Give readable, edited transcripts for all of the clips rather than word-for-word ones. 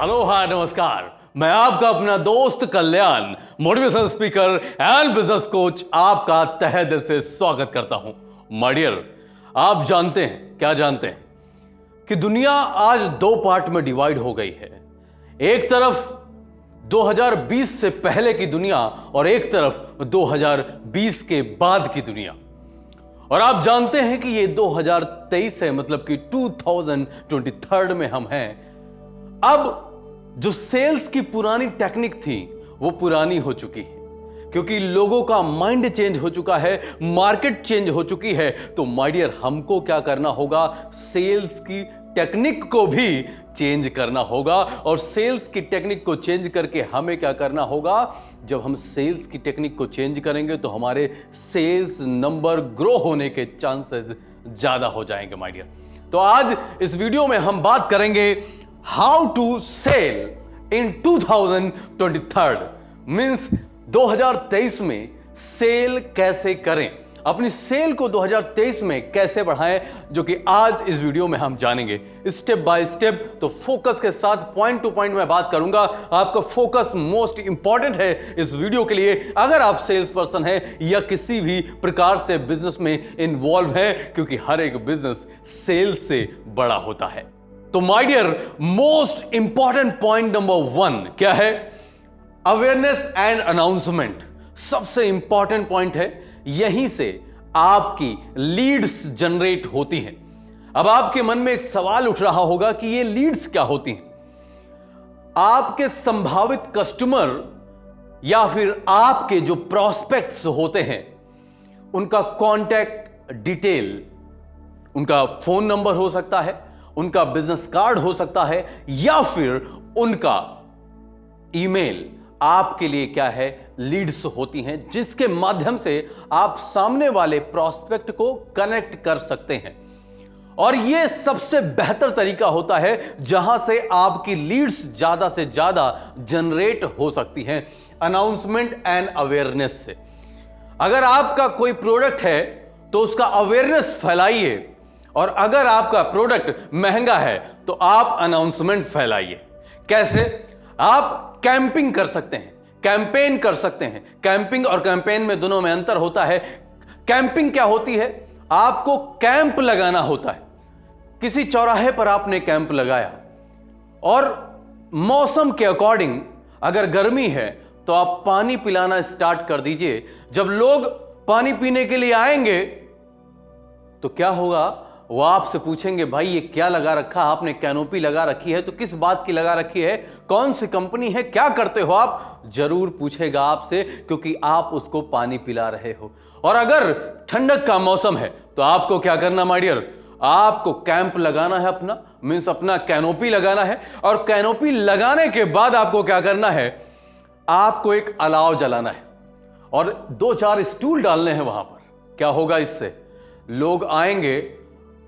Hello hi नमस्कार। मैं आपका अपना दोस्त Kalyan, motivational speaker and business coach, आपका तहे दिल से स्वागत करता हूं। माय डियर, आप जानते हैं, क्या जानते हैं कि दुनिया आज दो पार्ट में डिवाइड हो गई है। एक तरफ 2020 से पहले की दुनिया और एक तरफ 2020 के बाद की दुनिया। और आप जानते हैं कि ये 2023 है, मतलब कि 2023 में हम हैं। अब जो सेल्स की पुरानी टेक्निक थी वो पुरानी हो चुकी है, क्योंकि लोगों का माइंड चेंज हो चुका है, मार्केट चेंज हो चुकी है। तो माय डियर, हमको क्या करना होगा? सेल्स की टेक्निक को भी चेंज करना होगा। और सेल्स की टेक्निक को चेंज करके हमें क्या करना होगा? जब हम सेल्स की टेक्निक को चेंज करेंगे तो हमारे सेल्स नंबर ग्रो होने के चांसेस ज्यादा हो जाएंगे माय डियर। तो आज इस वीडियो में हम बात करेंगे हाउ टू सेल इन 2023, मींस 2023 में सेल कैसे करें, अपनी सेल को 2023 में कैसे बढ़ाएं, जो कि आज इस वीडियो में हम जानेंगे स्टेप बाय स्टेप। तो फोकस के साथ पॉइंट टू पॉइंट मैं बात करूंगा। आपका फोकस मोस्ट इंपॉर्टेंट है इस वीडियो के लिए, अगर आप सेल्स पर्सन हैं या किसी भी प्रकार से बिजनेस में इन्वॉल्व हैं, क्योंकि हर एक बिजनेस सेल से बड़ा होता है। तो my dear, most important point number 1 क्या है? Awareness and announcement. सबसे इंपॉर्टेंट पॉइंट है, यहीं से आपकी लीड्स जनरेट होती हैं। अब आपके मन में एक सवाल उठ रहा होगा कि ये लीड्स क्या होती हैं? आपके संभावित कस्टमर या फिर आपके जो प्रॉस्पेक्ट्स होते हैं, उनका कॉन्टैक्ट डिटेल, उनका फोन नंबर हो सकता है, उनका बिजनेस कार्ड हो सकता है, या फिर उनका ईमेल आपके लिए क्या है? लीड्स होती हैं, जिसके माध्यम से आप सामने वाले प्रॉस्पेक्ट को कनेक्ट कर सकते हैं। और यह सबसे बेहतर तरीका होता है जहां से आपकी लीड्स ज्यादा से ज्यादा जनरेट हो सकती हैं, अनाउंसमेंट एंड अवेयरनेस से। अगर आपका कोई प्रोडक्ट है तो उसका अवेयरनेस फैलाइए, और अगर आपका प्रोडक्ट महंगा है तो आप अनाउंसमेंट फैलाइए। कैसे? आप कैंपिंग कर सकते हैं, कैंपेन कर सकते हैं। कैंपिंग और कैंपेन में दोनों में अंतर होता है। कैंपिंग क्या होती है? आपको कैंप लगाना होता है। किसी चौराहे पर आपने कैंप लगाया और मौसम के अकॉर्डिंग, अगर गर्मी है तो आप पानी पिलाना स्टार्ट कर दीजिए। जब लोग पानी पीने के लिए आएंगे तो क्या होगा? वो आपसे पूछेंगे, भाई ये क्या लगा रखा आपने? कैनोपी लगा रखी है, तो किस बात की लगा रखी है? कौन सी कंपनी है? क्या करते हो आप? जरूर पूछेगा आपसे, क्योंकि आप उसको पानी पिला रहे हो। और अगर ठंडक का मौसम है तो आपको क्या करना माय डियर? आपको कैंप लगाना है अपना, मींस अपना कैनोपी लगाना है। और कैनोपी लगाने के बाद आपको क्या करना है? आपको एक अलाव जलाना है और 2-4 स्टूल डालने हैं वहां पर। क्या होगा इससे? लोग आएंगे,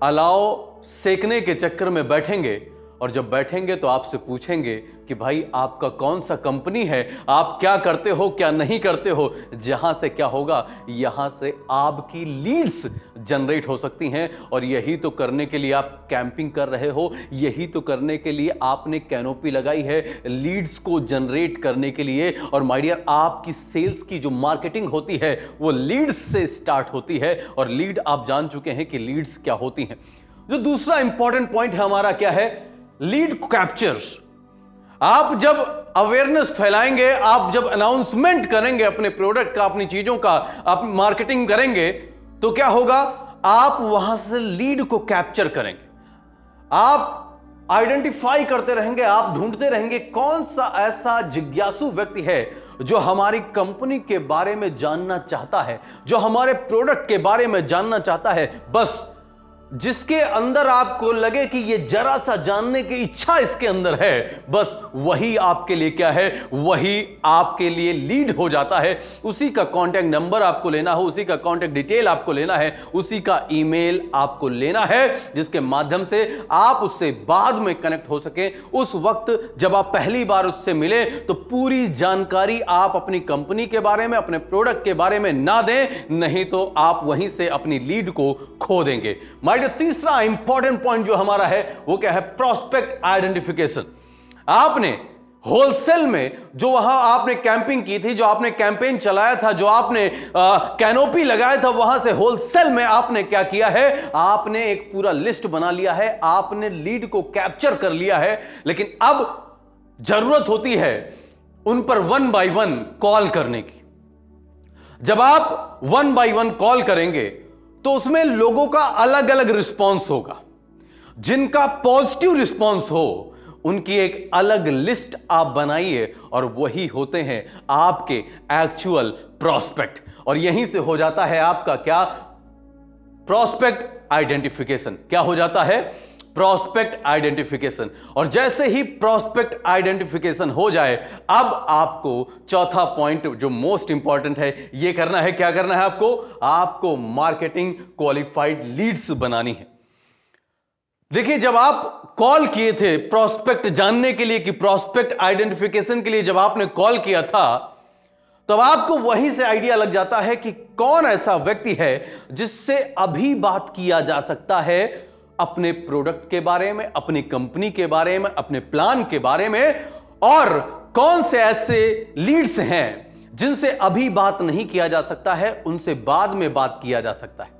अलाव सेकने के चक्कर में बैठेंगे, और जब बैठेंगे तो आपसे पूछेंगे कि भाई आपका कौन सा कंपनी है, आप क्या करते हो, क्या नहीं करते हो। जहां से क्या होगा? यहां से आपकी लीड्स जनरेट हो सकती हैं। और यही तो करने के लिए आप कैंपिंग कर रहे हो, यही तो करने के लिए आपने कैनोपी लगाई है, लीड्स को जनरेट करने के लिए। और माय डियर, आपकी सेल्स की जो मार्केटिंग होती है वो लीड्स से स्टार्ट होती है। और लीड आप जान चुके हैं कि लीड्स क्या होती हैं। जो दूसरा इंपॉर्टेंट पॉइंट है हमारा, क्या है? Lead capture. आप जब अवेयरनेस फैलाएंगे, आप जब अनाउंसमेंट करेंगे अपने प्रोडक्ट का, अपनी चीजों का, आप मार्केटिंग करेंगे, तो क्या होगा? आप वहां से लीड को कैप्चर करेंगे। आप आइडेंटिफाई करते रहेंगे, आप ढूंढते रहेंगे कौन सा ऐसा जिज्ञासु व्यक्ति है जो हमारी कंपनी के बारे में जानना चाहता है, जो हमारे प्रोडक्ट के बारे में जानना चाहता है। बस जिसके अंदर आपको लगे कि ये जरा सा जानने की इच्छा इसके अंदर है, बस वही आपके लिए क्या है? वही आपके लिए लीड हो जाता है। उसी का कांटेक्ट नंबर आपको लेना हो, उसी का कांटेक्ट डिटेल आपको लेना है, उसी का ईमेल आपको लेना है, जिसके माध्यम से आप उससे बाद में कनेक्ट हो सके। उस वक्त जब आप पहली बार उससे मिले तो पूरी जानकारी आप अपनी कंपनी के बारे में, अपने प्रोडक्ट के बारे में ना दें, नहीं तो आप वहीं से अपनी लीड को खो देंगे। तीसरा इंपॉर्टेंट पॉइंट जो हमारा है वो क्या है? Prospect identification. आपने होलसेल में जो वहां आपने कैंपिंग की थी, जो आपने कैंपेन चलाया था, जो आपने कैनोपी लगाया था, वहां से होलसेल में आपने क्या किया है, आपने एक पूरा लिस्ट बना लिया है, आपने लीड को कैप्चर कर लिया है। लेकिन अब जरूरत होती है उन पर 1 बाय 1 कॉल करने की। जब आप 1 बाय 1 कॉल करेंगे तो उसमें लोगों का अलग अलग रिस्पॉन्स होगा। जिनका पॉजिटिव रिस्पॉन्स हो उनकी एक अलग लिस्ट आप बनाइए और वही होते हैं आपके एक्चुअल प्रॉस्पेक्ट। और यहीं से हो जाता है आपका क्या, प्रॉस्पेक्ट आइडेंटिफिकेशन। क्या हो जाता है, प्रॉस्पेक्ट आइडेंटिफिकेशन। और जैसे ही प्रॉस्पेक्ट आइडेंटिफिकेशन हो जाए, अब आपको चौथा पॉइंट जो मोस्ट इंपॉर्टेंट है ये करना है। क्या करना है आपको मार्केटिंग क्वालिफाइड लीड्स बनानी है। देखिए, जब आप कॉल किए थे प्रॉस्पेक्ट जानने के लिए कि प्रॉस्पेक्ट आइडेंटिफिकेशन के लिए जब आपने कॉल किया था, तब आपको वहीं से आइडिया लग जाता है कि कौन ऐसा व्यक्ति है जिससे अभी बात किया जा सकता है अपने प्रोडक्ट के बारे में, अपनी कंपनी के बारे में, अपने प्लान के बारे में, और कौन से ऐसे लीड्स हैं जिनसे अभी बात नहीं किया जा सकता है, उनसे बाद में बात किया जा सकता है।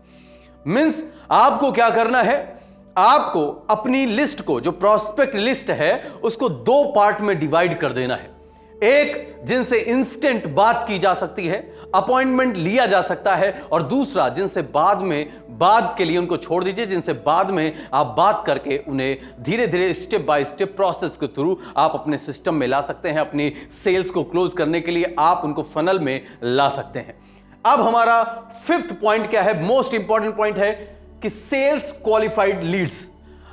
मींस आपको क्या करना है, आपको अपनी लिस्ट को, जो प्रॉस्पेक्ट लिस्ट है, उसको 2 पार्ट में डिवाइड कर देना है। एक जिनसे इंस्टेंट बात की जा सकती है, अपॉइंटमेंट लिया जा सकता है, और दूसरा जिनसे बाद के लिए उनको छोड़ दीजिए, जिनसे बाद में आप बात करके उन्हें धीरे धीरे स्टेप बाय स्टेप प्रोसेस के थ्रू आप अपने सिस्टम में ला सकते हैं। अपनी सेल्स को क्लोज करने के लिए आप उनको फनल में ला सकते हैं। अब हमारा 5th पॉइंट क्या है, मोस्ट इंपॉर्टेंट पॉइंट है कि सेल्स क्वालिफाइड लीड्स।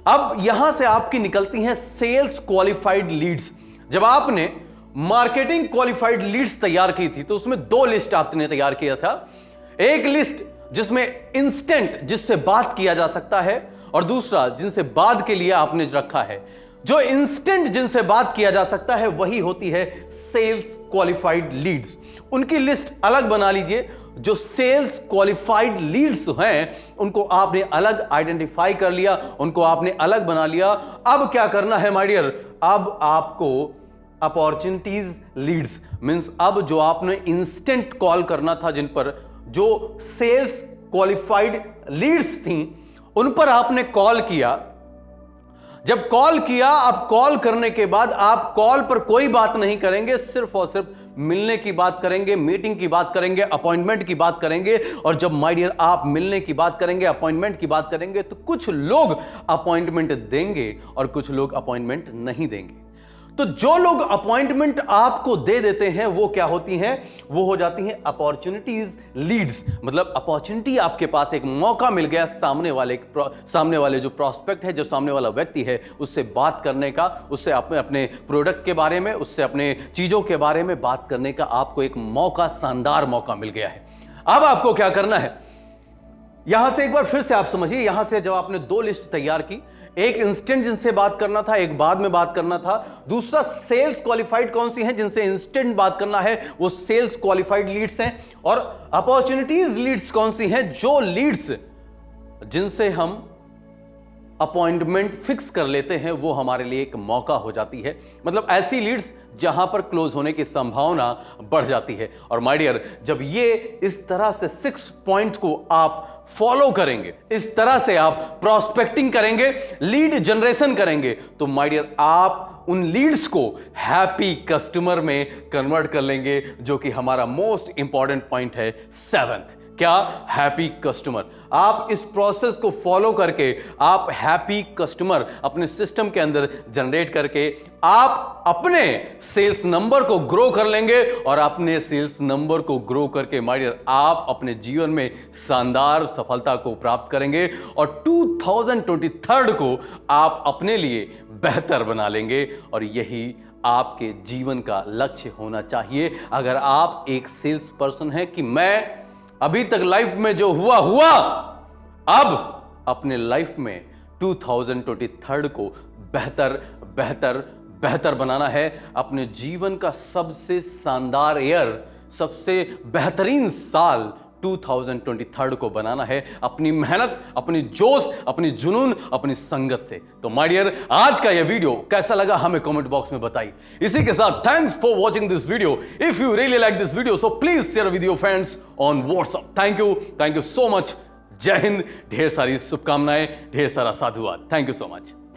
अब यहां से आपकी निकलती हैं सेल्स क्वालिफाइड लीड्स। जब आपने मार्केटिंग क्वालिफाइड लीड्स तैयार की थी तो उसमें 2 लिस्ट आपने तैयार किया था। एक लिस्ट जिसमें इंस्टेंट जिससे बात किया जा सकता है, और दूसरा जिनसे बाद के लिए आपने रखा है। जो इंस्टेंट जिनसे बात किया जा सकता है वही होती है सेल्स क्वालिफाइड लीड्स। उनकी लिस्ट अलग बना लीजिए। जो सेल्स क्वालिफाइड लीड्स हैं उनको आपने अलग आइडेंटिफाई कर लिया, उनको आपने अलग बना लिया। अब क्या करना है माय डियर, अब आपको अपॉर्चुनिटीज लीड्स, मींस अब जो आपने इंस्टेंट कॉल करना था, जिन पर जो सेल्स क्वालिफाइड लीड्स थी उन पर आपने कॉल किया। जब कॉल किया, अब कॉल करने के बाद आप कॉल पर कोई बात नहीं करेंगे, सिर्फ और सिर्फ मिलने की बात करेंगे, मीटिंग की बात करेंगे, अपॉइंटमेंट की बात करेंगे। और जब माय डियर आप मिलने की बात करेंगे, अपॉइंटमेंट की बात करेंगे, तो कुछ लोग अपॉइंटमेंट देंगे और कुछ लोग अपॉइंटमेंट नहीं देंगे। तो जो लोग अपॉइंटमेंट आपको दे देते हैं वो क्या होती हैं, वो हो जाती हैं अपॉर्चुनिटीज लीड्स। मतलब अपॉर्चुनिटी, आपके पास एक मौका मिल गया सामने वाले जो प्रॉस्पेक्ट है, जो सामने वाला व्यक्ति है, उससे बात करने का, उससे अपने प्रोडक्ट के बारे में, उससे अपने चीजों के बारे में बात करने का आपको एक मौका, शानदार मौका मिल गया है। अब आपको क्या करना है, यहां से एक बार फिर से आप समझिए। यहां से जब आपने 2 लिस्ट तैयार की, एक इंस्टेंट जिनसे बात करना था, एक बाद में बात करना था, दूसरा सेल्स क्वालिफाइड कौन सी हैं जिनसे इंस्टेंट बात करना है, वो सेल्स क्वालिफाइड लीड्स हैं। और अपॉर्चुनिटीज लीड्स कौन सी हैं, जो लीड्स जिनसे हम अपॉइंटमेंट फिक्स कर लेते हैं, वो हमारे लिए एक मौका हो जाती है। मतलब ऐसी लीड्स जहां पर क्लोज होने की संभावना बढ़ जाती है। और माय डियर, जब ये इस तरह से 6 पॉइंट को आप फॉलो करेंगे, इस तरह से आप प्रॉस्पेक्टिंग करेंगे, लीड जनरेशन करेंगे, तो माय डियर आप उन लीड्स को हैप्पी कस्टमर में कन्वर्ट कर लेंगे, जो कि हमारा मोस्ट इंपॉर्टेंट पॉइंट है 7th। क्या, हैप्पी कस्टमर। आप इस प्रोसेस को फॉलो करके आप हैप्पी कस्टमर अपने सिस्टम के अंदर जनरेट करके आप अपने सेल्स नंबर को ग्रो कर लेंगे। और अपने सेल्स नंबर को ग्रो करके माय डियर आप अपने जीवन में शानदार सफलता को प्राप्त करेंगे और 2023 को आप अपने लिए बेहतर बना लेंगे। और यही आपके जीवन का लक्ष्य होना चाहिए। अगर आप एक सेल्स पर्सन हैं कि मैं अभी तक लाइफ में जो हुआ, अब अपने लाइफ में 2023 को बेहतर बनाना है, अपने जीवन का सबसे शानदार ईयर, सबसे बेहतरीन साल 2023 को बनाना है अपनी मेहनत, अपनी जोश, अपनी जुनून, अपनी संगत से। तो माय डियर, आज का यह वीडियो कैसा लगा हमें कमेंट बॉक्स में बताइए। इसी के साथ thanks for watching this video. If you really like this video so please share with your friends on WhatsApp. Thank you so much. जय हिंद। ढेर सारी शुभकामनाएं, ढेर सारा साधुवाद। Thank you so much.